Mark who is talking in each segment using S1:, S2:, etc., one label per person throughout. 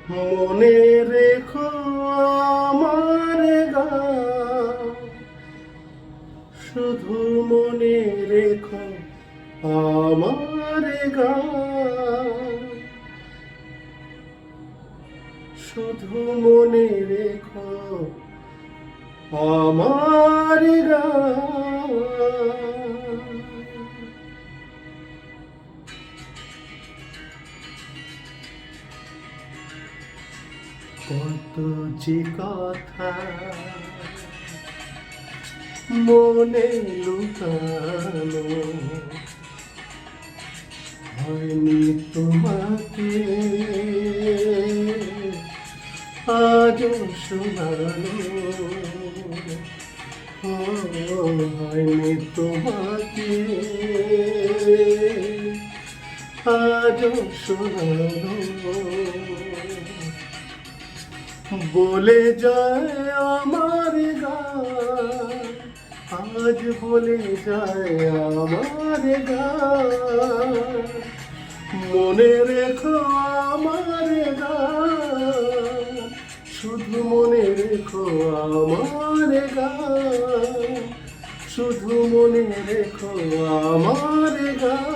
S1: মনে রেখো আমার গান, শুধু মনে রেখো আমার গান, শুধু মনে রেখো আমার গান। কত যে কথা মনে লুকানো, হয়নি তোমাকে আজও শোনানো, হয়নি তোমাকে আজও শোনানো। বলে যায় আমার গান, আজ বলে যায় আমার গান, মনে রেখো আমার গান, শুধু মনে রেখো আমার গান, শুধু মনে রেখো আমার গান।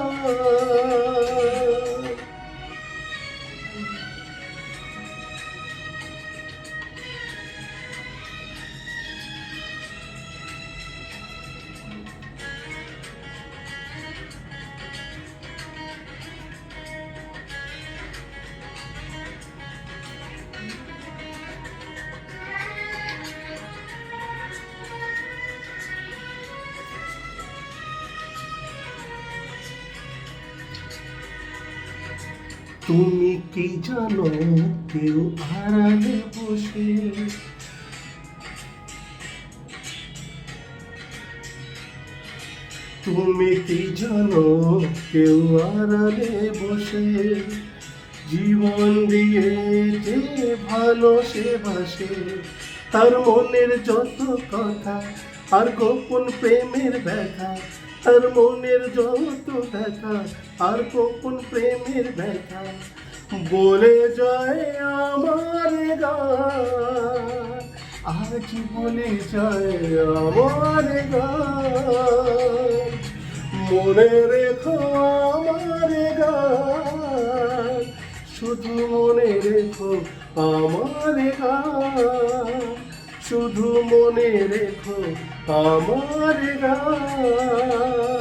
S1: তুমি কি জানো কেউ আড়ালে বসে, তুমি কি জানো কেউ আড়ালে বসে জীবন দিয়ে যে ভালো সে বাসে, তার মনের যত কথা আর গোপন প্রেমের ব্যথা, তার মনের যত ব্যথা আর গোপন প্রেমের ব্যথা বলে যায় আমার গান, আজ বলে যায় আমার গান, মনে রেখো আমার গান, শুধু মনে রেখো আমার গান, শুধু মনে রেখো আমার গান।